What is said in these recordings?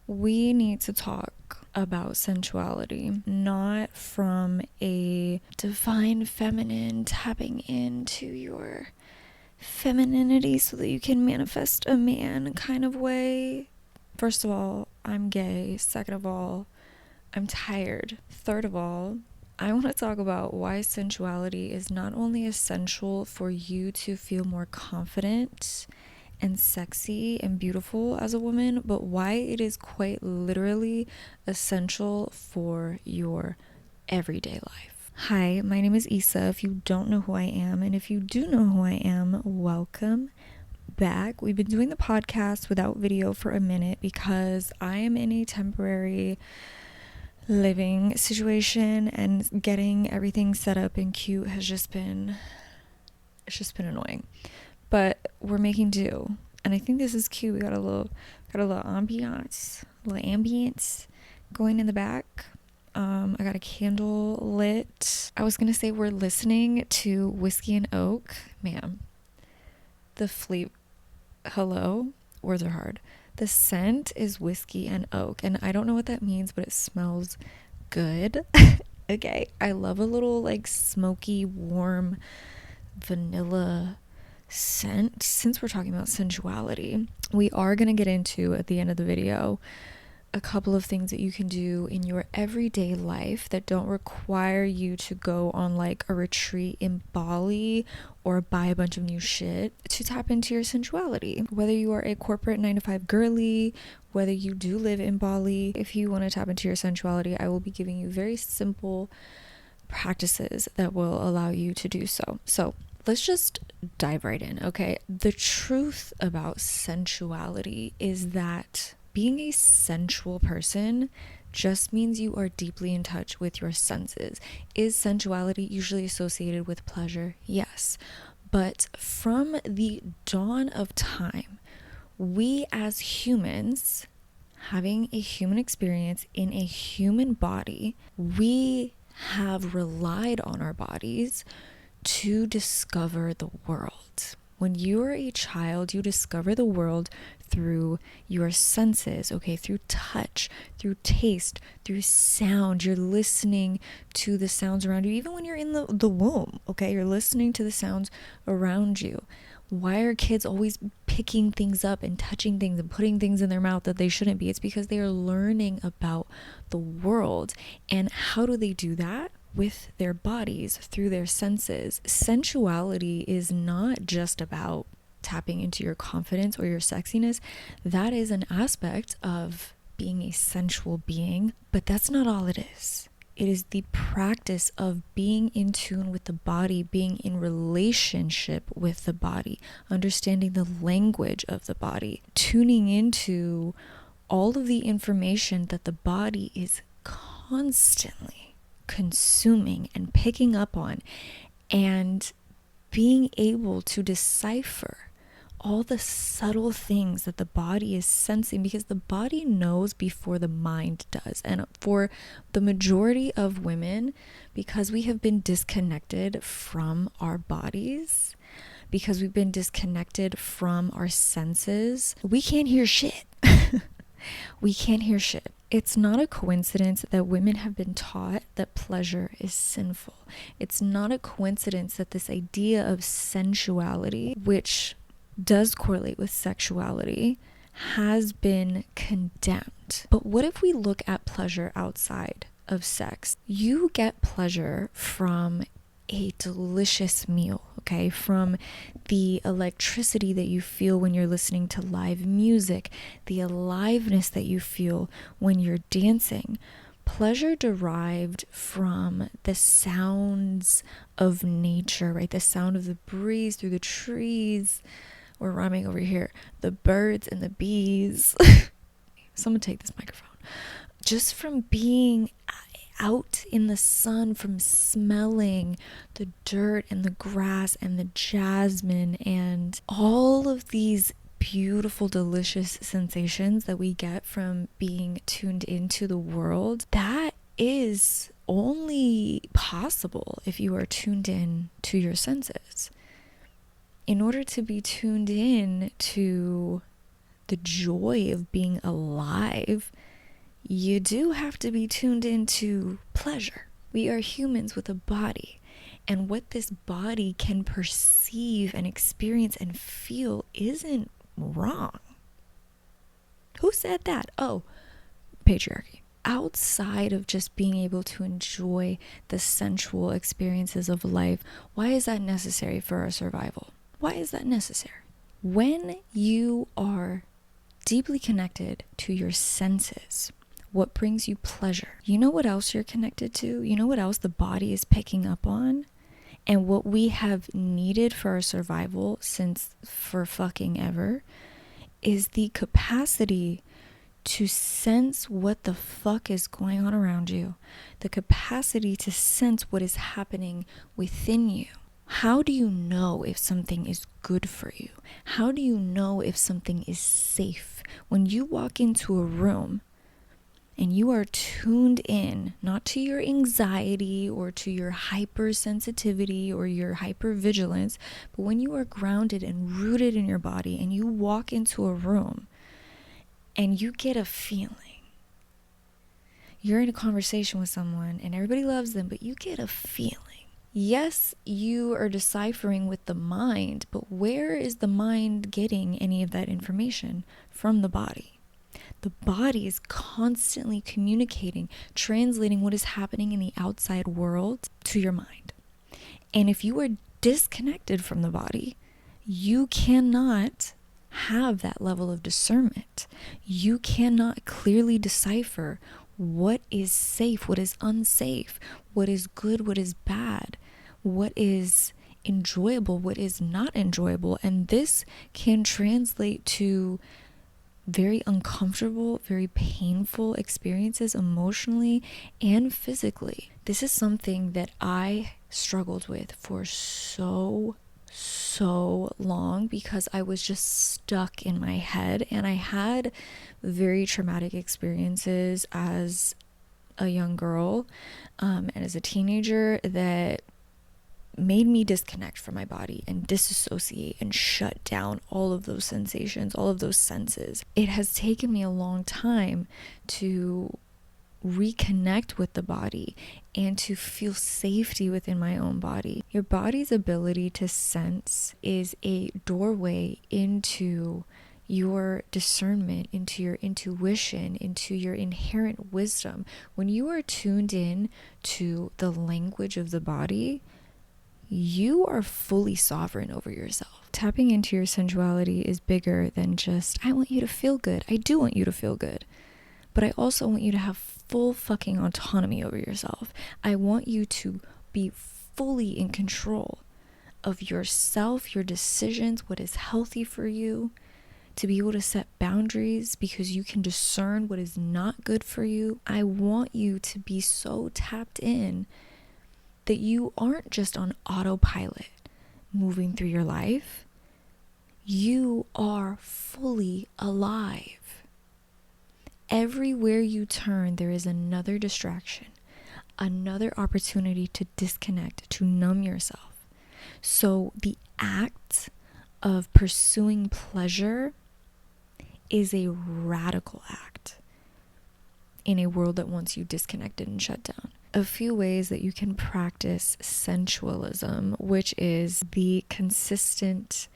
we need to talk about sensuality, not from a divine feminine tapping into your femininity so that you can manifest a man kind of way. First of all, I'm gay. Second of all, I'm tired. Third of all, I want to talk about why sensuality is not only essential for you to feel more confident and sexy and beautiful as a woman, but why it is quite literally essential for your everyday life. Hi, my name is Issa. If you don't know who I am, and if you do know who I am, welcome back. We've been doing the podcast without video for a minute because I am in a temporary living situation, and getting everything set up and cute has just been annoying. But we're making do, and I think this is cute. We got a little ambiance going in the back. I got a candle lit. I was gonna say we're listening to Whiskey and Oak. Man, the fleet. Hello, words are hard. The scent is whiskey and oak, and I don't know what that means, but it smells good. Okay, I love a little like smoky, warm vanilla scent. Since we're talking about sensuality, we are going to get into, at the end of the video, a couple of things that you can do in your everyday life that don't require you to go on like a retreat in Bali or buy a bunch of new shit to tap into your sensuality. Whether you are a corporate 9-to-5 girly, whether you do live in Bali, if you want to tap into your sensuality, I will be giving you very simple practices that will allow you to do so. So let's just dive right in, okay? The truth about sensuality is that being a sensual person just means you are deeply in touch with your senses. Is sensuality usually associated with pleasure? Yes. But from the dawn of time, we as humans, having a human experience in a human body, we have relied on our bodies to discover the world. When you're a child, you discover the world through your senses, okay? Through touch, through taste, through sound. You're listening to the sounds around you. Even when you're in the womb, okay? You're listening to the sounds around you. Why are kids always picking things up and touching things and putting things in their mouth that they shouldn't be? It's because they are learning about the world. And how do they do that? With their bodies, through their senses. Sensuality is not just about tapping into your confidence or your sexiness. That is an aspect of being a sensual being, but that's not all it is. It is the practice of being in tune with the body, being in relationship with the body, understanding the language of the body, tuning into all of the information that the body is constantly consuming and picking up on, and being able to decipher all the subtle things that the body is sensing, because the body knows before the mind does. And for the majority of women, because we have been disconnected from our bodies, because we've been disconnected from our senses, we can't hear shit. We can't hear shit. It's not a coincidence that women have been taught that pleasure is sinful. It's not a coincidence that this idea of sensuality, which does correlate with sexuality, has been condemned. But what if we look at pleasure outside of sex? You get pleasure from a delicious meal, okay? From the electricity that you feel when you're listening to live music, the aliveness that you feel when you're dancing. Pleasure derived from the sounds of nature, right? The sound of the breeze through the trees. We're rhyming over here. The birds and the bees. Someone take this microphone. Just from being out in the sun, from smelling the dirt and the grass and the jasmine and all of these beautiful, delicious sensations that we get from being tuned into the world, that is only possible if you are tuned in to your senses. In order to be tuned in to the joy of being alive, you do have to be tuned into pleasure. We are humans with a body, and what this body can perceive and experience and feel isn't wrong. Who said that? Oh, patriarchy. Outside of just being able to enjoy the sensual experiences of life, why is that necessary for our survival? Why is that necessary? When you are deeply connected to your senses, what brings you pleasure? You know what else you're connected to? You know what else the body is picking up on? And what we have needed for our survival since for fucking ever is the capacity to sense what the fuck is going on around you, the capacity to sense what is happening within you. How do you know if something is good for you? How do you know if something is safe? When you walk into a room and you are tuned in, not to your anxiety or to your hypersensitivity or your hypervigilance, but when you are grounded and rooted in your body and you walk into a room and you get a feeling, you're in a conversation with someone and everybody loves them, but you get a feeling. Yes, you are deciphering with the mind, but where is the mind getting any of that information? From the body. The body is constantly communicating, translating what is happening in the outside world to your mind. And if you are disconnected from the body, you cannot have that level of discernment. You cannot clearly decipher what is safe, what is unsafe, what is good, what is bad, what is enjoyable, what is not enjoyable. And this can translate to very uncomfortable, very painful experiences emotionally and physically. This is something that I struggled with for so long because I was just stuck in my head, and I had very traumatic experiences as a young girl and as a teenager that made me disconnect from my body and disassociate and shut down all of those sensations, all of those senses. It has taken me a long time to reconnect with the body and to feel safety within my own body. Your body's ability to sense is a doorway into your discernment, into your intuition, into your inherent wisdom. When you are tuned in to the language of the body, you are fully sovereign over yourself. Tapping into your sensuality is bigger than just, I want you to feel good. I do want you to feel good. But I also want you to have full fucking autonomy over yourself. I want you to be fully in control of yourself, your decisions, what is healthy for you, to be able to set boundaries because you can discern what is not good for you. I want you to be so tapped in that you aren't just on autopilot moving through your life. You are fully alive. Everywhere you turn, there is another distraction, another opportunity to disconnect, to numb yourself. So the act of pursuing pleasure is a radical act in a world that wants you disconnected and shut down. A few ways that you can practice sensualism, which is the consistent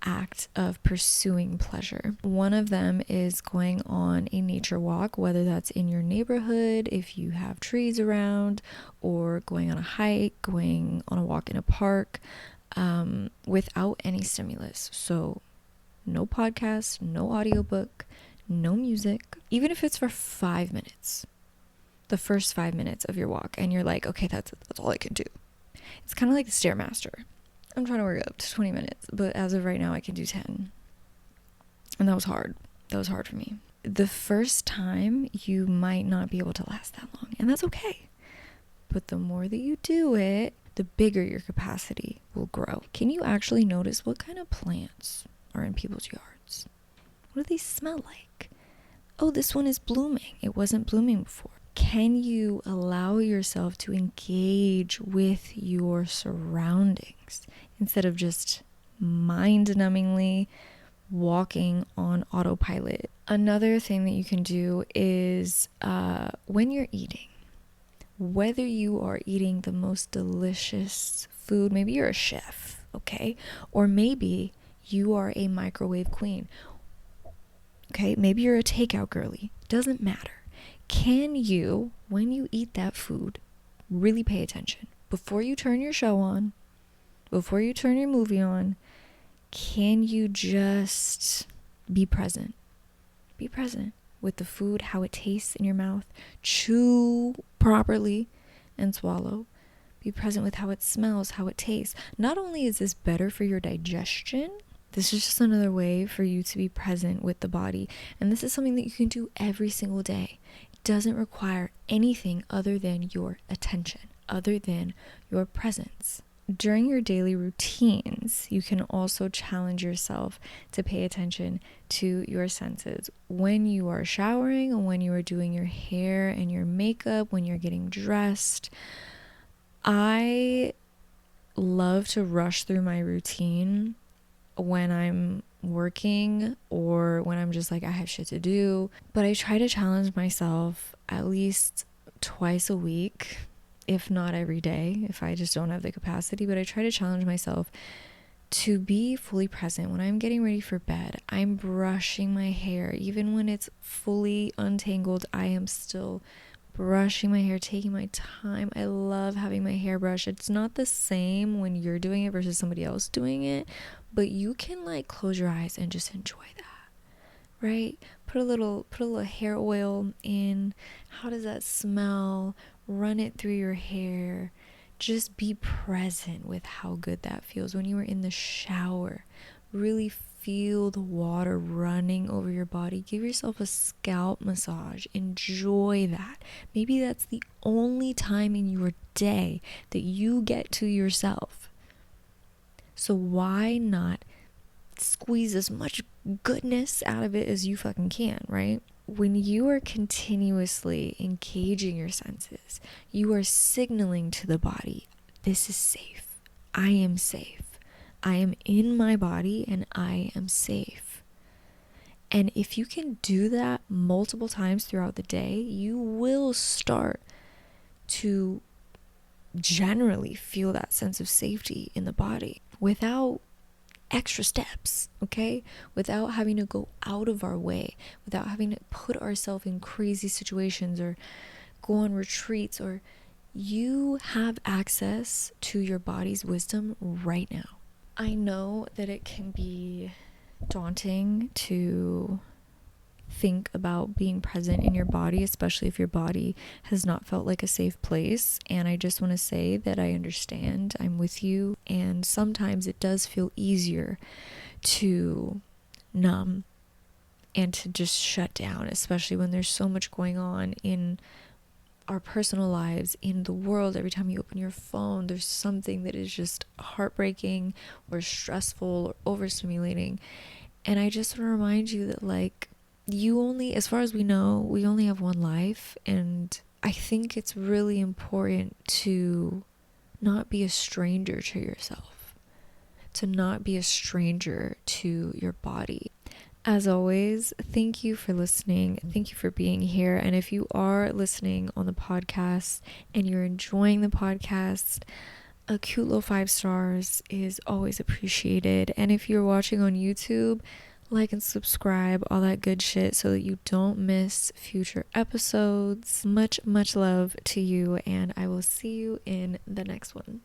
act of pursuing pleasure. One of them is going on a nature walk, whether that's in your neighborhood, if you have trees around, or going on a hike, going on a walk in a park, without any stimulus. So no podcast, no audiobook, no music, even if it's for 5 minutes. The first 5 minutes of your walk, and you're like, okay, that's all I can do. It's kind of like the Stairmaster. I'm trying to work up to 20 minutes, but as of right now, I can do 10. And that was hard. That was hard for me. The first time, you might not be able to last that long, and that's okay. But the more that you do it, the bigger your capacity will grow. Can you actually notice what kind of plants are in people's yards? What do they smell like? Oh, this one is blooming. It wasn't blooming before. Can you allow yourself to engage with your surroundings instead of just mind-numbingly walking on autopilot. Another thing that you can do is when you're eating, whether you are eating the most delicious food, maybe you're a chef, okay? Or maybe you are a microwave queen, okay? Maybe you're a takeout girly, doesn't matter. Can you, when you eat that food, really pay attention? Before you turn your show on, before you turn your movie on, can you just be present? Be present with the food, how it tastes in your mouth. Chew properly and swallow. Be present with how it smells, how it tastes. Not only is this better for your digestion, this is just another way for you to be present with the body. And this is something that you can do every single day. It doesn't require anything other than your attention, other than your presence. During your daily routines, you can also challenge yourself to pay attention to your senses. When you are showering, or when you are doing your hair and your makeup, when you're getting dressed, I love to rush through my routine when I'm working or when I'm just like, I have shit to do. But I try to challenge myself at least twice a week, if not every day, if I just don't have the capacity. But I try to challenge myself to be fully present. When I'm getting ready for bed, I'm brushing my hair. Even when it's fully untangled, I am still brushing my hair, taking my time. I love having my hair brushed. It's not the same when you're doing it versus somebody else doing it, but you can like close your eyes and just enjoy that, right? Put a little hair oil in. How does that smell? Run it through your hair. Just be present with how good that feels. When you are in the shower, really feel the water running over your body. Give yourself a scalp massage. Enjoy that. Maybe that's the only time in your day that you get to yourself. So why not squeeze as much goodness out of it as you fucking can, right? When you are continuously engaging your senses, you are signaling to the body, this is safe. I am safe. I am in my body and I am safe. And if you can do that multiple times throughout the day, you will start to generally feel that sense of safety in the body without extra steps, okay? Without having to go out of our way, without having to put ourselves in crazy situations or go on retreats. Or you have access to your body's wisdom right now. I know that it can be daunting to think about being present in your body, especially if your body has not felt like a safe place. And I just want to say that I understand. I'm with you. And sometimes it does feel easier to numb and to just shut down, especially when there's so much going on in our personal lives, in the world. Every time you open your phone, there's something that is just heartbreaking or stressful or overstimulating. And I just want to remind you that, like, you only, as far as we know, we only have one life. And I think it's really important to not be a stranger to yourself, to not be a stranger to your body. As always, thank you for listening. Thank you for being here. And if you are listening on the podcast and you're enjoying the podcast, a cute little 5 stars is always appreciated. And if you're watching on YouTube, like and subscribe, all that good shit, so that you don't miss future episodes. Much, much love to you, and I will see you in the next one.